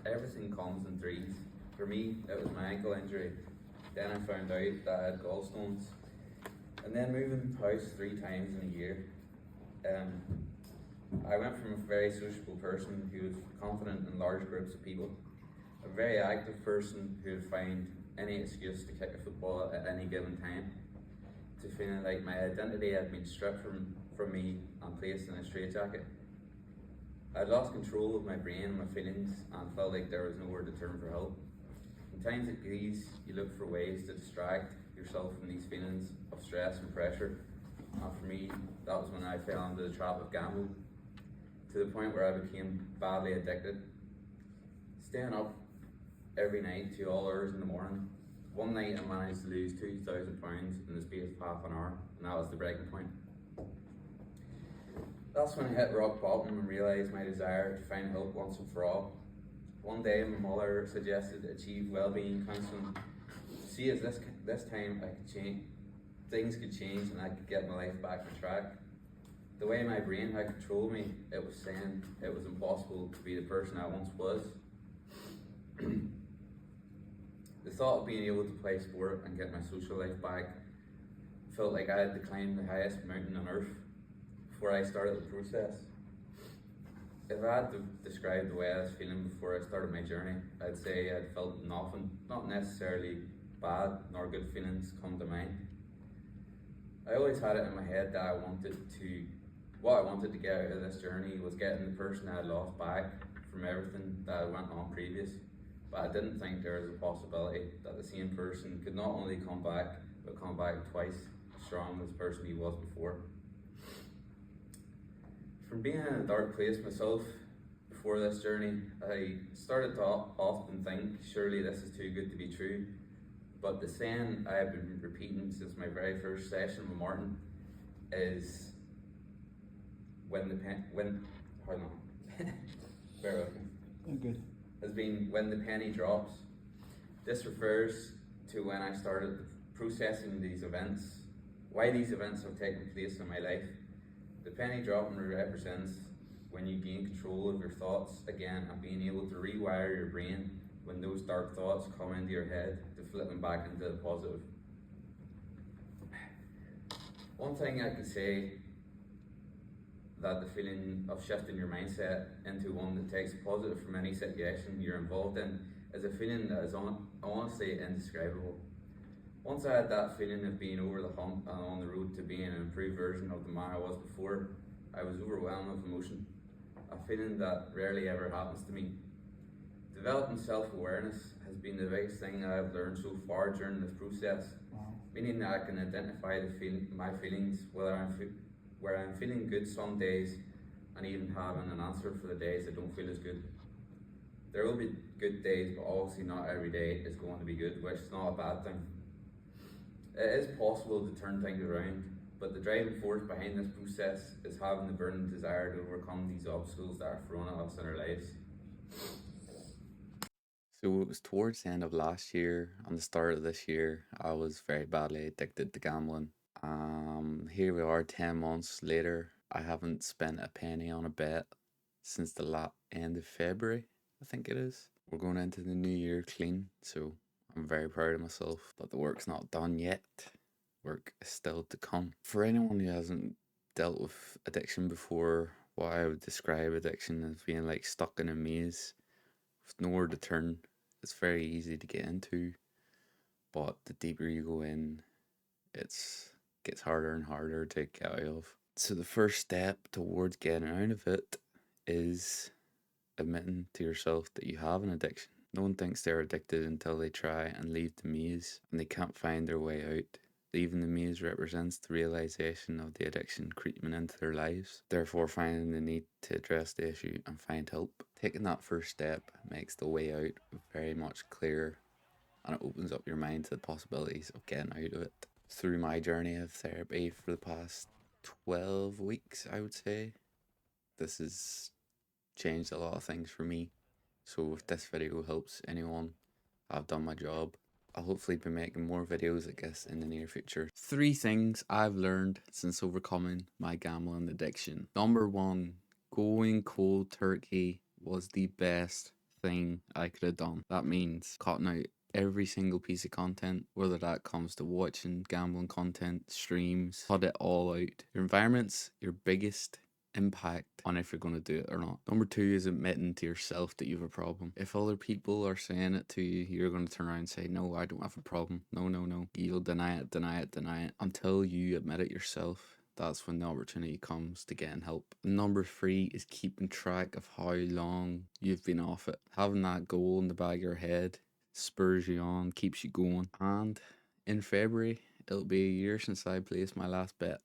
Everything comes in threes. For me, it was my ankle injury. Then I found out that I had gallstones. And then moving house 3 times in a year. I went from a very sociable person who was confident in large groups of people, a very active person who would find any excuse to kick a football at any given time, to feeling like my identity had been stripped from me and placed in a straitjacket. I lost control of my brain and my feelings and felt like there was nowhere to turn for help. In times like these, you look for ways to distract yourself from these feelings of stress and pressure. And for me, that was when I fell into the trap of gambling, to the point where I became badly addicted. Staying up every night to all hours in the morning. One night I managed to lose £2,000 in the space of half an hour, and that was the breaking point. That's when I hit rock bottom and realised my desire to find help once and for all. One day my mother suggested Achieve Wellbeing Counselling. See, as this time I could change, things could change and I could get my life back on track. The way my brain had controlled me, it was saying it was impossible to be the person I once was. The thought of being able to play sport and get my social life back felt like I had to climb the highest mountain on earth before I started the process. If I had to describe the way I was feeling before I started my journey, I'd say I'd felt nothing, not necessarily bad nor good feelings come to mind. I always had it in my head that what I wanted to get out of this journey was getting the person I had lost back from everything that went on previous. But I didn't think there was a possibility that the same person could not only come back, but come back twice as strong as the person he was before. From being in a dark place myself before this journey, I started to often think, surely this is too good to be true. But the saying I have been repeating since my very first session with Martin is, when the penny drops. This refers to when I started processing these events, why these events have taken place in my life. The penny dropping represents when you gain control of your thoughts again and being able to rewire your brain when those dark thoughts come into your head to flip them back into the positive. One thing I could say that the feeling of shifting your mindset into one that takes positive from any situation you're involved in is a feeling that is honestly indescribable. Once I had that feeling of being over the hump and on the road to being an improved version of the man I was before, I was overwhelmed with emotion, a feeling that rarely ever happens to me. Developing self-awareness has been the biggest thing I've learned so far during this process, meaning that I can identify my feelings, where I'm feeling good some days and even having an answer for the days I don't feel as good. There will be good days, but obviously not every day is going to be good, which is not a bad thing. It is possible to turn things around, but the driving force behind this process is having the burning desire to overcome these obstacles that are thrown at us in our lives. So it was towards the end of last year and the start of this year, I was very badly addicted to gambling. Here we are 10 months later. I haven't spent a penny on a bet since the end of February, I think it is. We're going into the new year clean, so I'm very proud of myself, but the work's not done yet. Work is still to come. For anyone who hasn't dealt with addiction before, what I would describe addiction as being like stuck in a maze with nowhere to turn. It's very easy to get into, but the deeper you go in, it gets harder and harder to get out of. So the first step towards getting out of it is admitting to yourself that you have an addiction. No one thinks they're addicted until they try and leave the maze and they can't find their way out. Leaving the maze represents the realization of the addiction creeping into their lives, therefore finding the need to address the issue and find help. Taking that first step makes the way out very much clearer, and it opens up your mind to the possibilities of getting out of it. Through my journey of therapy for the past 12 weeks, I would say, this has changed a lot of things for me. So if this video helps anyone, I've done my job. I'll hopefully be making more videos like this in the near future. 3 things I've learned since overcoming my gambling addiction. Number 1, going cold turkey was the best thing I could have done. That means cutting out every single piece of content, whether that comes to watching gambling content, streams, cut it all out. Your environment's your biggest impact on if you're going to do it or not. Number two is admitting to yourself that you have a problem. If other people are saying it to you, you're going to turn around and say, no, I don't have a problem. No, no, no. You'll deny it, deny it, deny it until you admit it yourself. That's when the opportunity comes to getting help. Number three is keeping track of how long you've been off it. Having that goal in the back of your head spurs you on, keeps you going. And in February, it'll be a year since I placed my last bet.